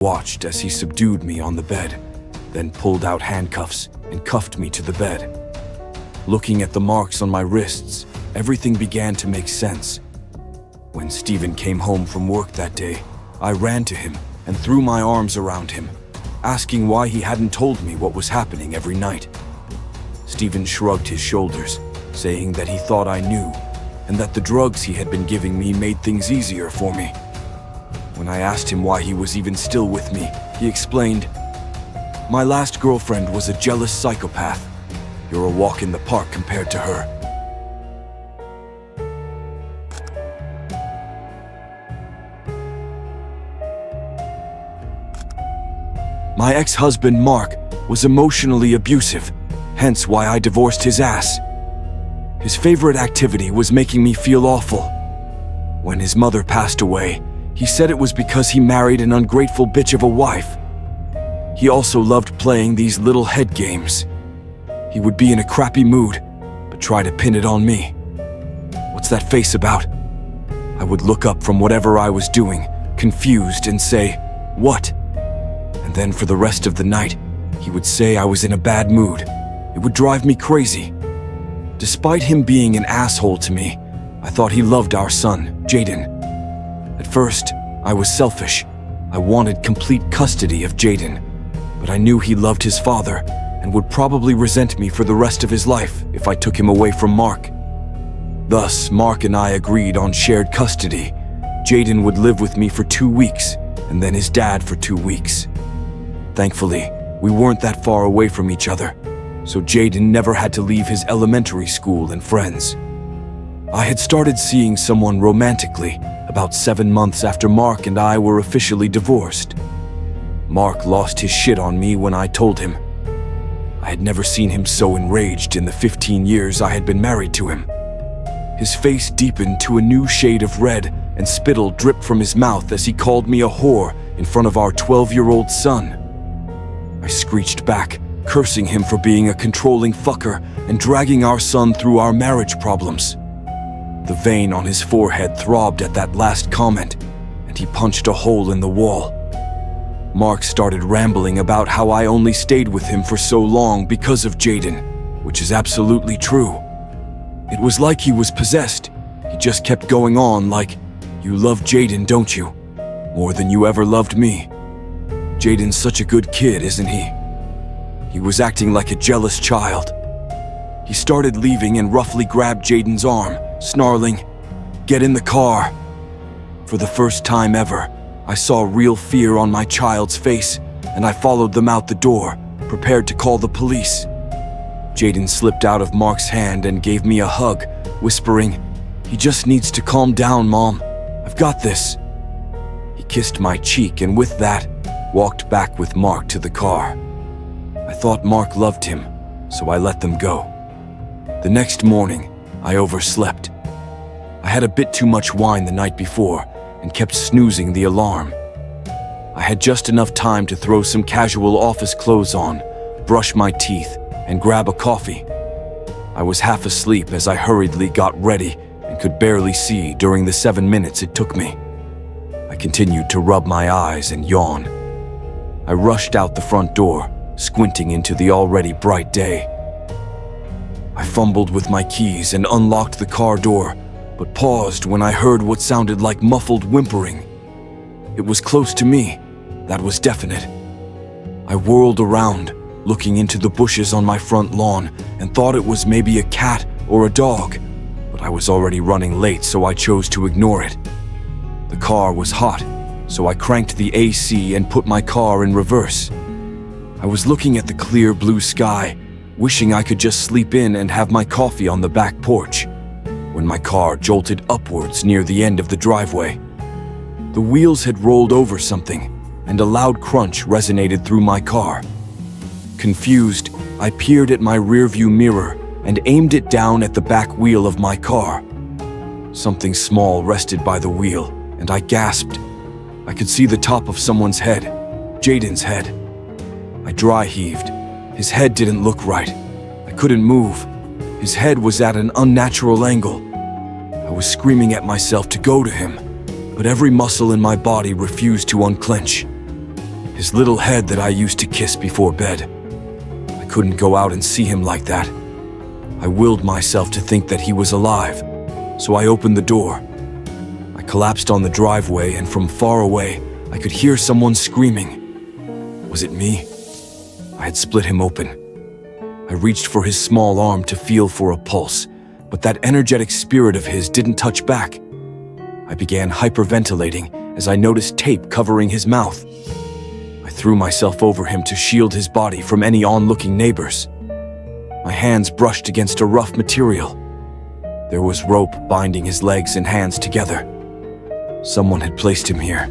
Watched as he subdued me on the bed, then pulled out handcuffs and cuffed me to the bed. Looking at the marks on my wrists, everything began to make sense. When Stephen came home from work that day, I ran to him and threw my arms around him, asking why he hadn't told me what was happening every night. Stephen shrugged his shoulders, saying that he thought I knew, and that the drugs he had been giving me made things easier for me. When I asked him why he was even still with me, he explained, "My last girlfriend was a jealous psychopath. You're a walk in the park compared to her." My ex-husband, Mark, was emotionally abusive, hence why I divorced his ass. His favorite activity was making me feel awful. When his mother passed away, he said it was because he married an ungrateful bitch of a wife. He also loved playing these little head games. He would be in a crappy mood, but try to pin it on me. "What's that face about?" I would look up from whatever I was doing, confused, and say, "What?" And then for the rest of the night, he would say I was in a bad mood. It would drive me crazy. Despite him being an asshole to me, I thought he loved our son, Jaden. At first, I was selfish. I wanted complete custody of Jaden, but I knew he loved his father and would probably resent me for the rest of his life if I took him away from Mark. Thus, Mark and I agreed on shared custody. Jaden would live with me for 2 weeks, and then his dad for 2 weeks. Thankfully, we weren't that far away from each other, so Jaden never had to leave his elementary school and friends. I had started seeing someone romantically about 7 months after Mark and I were officially divorced. Mark lost his shit on me when I told him. I had never seen him so enraged in the 15 years I had been married to him. His face deepened to a new shade of red, and spittle dripped from his mouth as he called me a whore in front of our 12-year-old son. I screeched back, cursing him for being a controlling fucker and dragging our son through our marriage problems. The vein on his forehead throbbed at that last comment, and he punched a hole in the wall. Mark started rambling about how I only stayed with him for so long because of Jaden, which is absolutely true. It was like he was possessed. He just kept going on like, "You love Jaden, don't you? More than you ever loved me. Jaden's such a good kid, isn't he?" He was acting like a jealous child. He started leaving and roughly grabbed Jaden's arm, snarling, "Get in the car." For the first time ever, I saw real fear on my child's face, and I followed them out the door, prepared to call the police. Jaden slipped out of Mark's hand and gave me a hug, whispering, "He just needs to calm down, Mom. I've got this." He kissed my cheek and with that, walked back with Mark to the car. I thought Mark loved him, so I let them go. The next morning, I overslept. I had a bit too much wine the night before and kept snoozing the alarm. I had just enough time to throw some casual office clothes on, brush my teeth, and grab a coffee. I was half asleep as I hurriedly got ready and could barely see during the 7 minutes it took me. I continued to rub my eyes and yawn. I rushed out the front door, squinting into the already bright day. I fumbled with my keys and unlocked the car door, but paused when I heard what sounded like muffled whimpering. It was close to me, that was definite. I whirled around, looking into the bushes on my front lawn, and thought it was maybe a cat or a dog, but I was already running late, so I chose to ignore it. The car was hot, so I cranked the AC and put my car in reverse. I was looking at the clear blue sky, wishing I could just sleep in and have my coffee on the back porch, when my car jolted upwards near the end of the driveway. The wheels had rolled over something, and a loud crunch resonated through my car. Confused, I peered at my rearview mirror and aimed it down at the back wheel of my car. Something small rested by the wheel, and I gasped. I could see the top of someone's head, Jaden's head. I dry heaved. His head didn't look right. I couldn't move. His head was at an unnatural angle. I was screaming at myself to go to him, but every muscle in my body refused to unclench. His little head that I used to kiss before bed. I couldn't go out and see him like that. I willed myself to think that he was alive, so I opened the door. I collapsed on the driveway, and from far away, I could hear someone screaming. Was it me? I had split him open. I reached for his small arm to feel for a pulse, but that energetic spirit of his didn't touch back. I began hyperventilating as I noticed tape covering his mouth. I threw myself over him to shield his body from any onlooking neighbors. My hands brushed against a rough material. There was rope binding his legs and hands together. Someone had placed him here.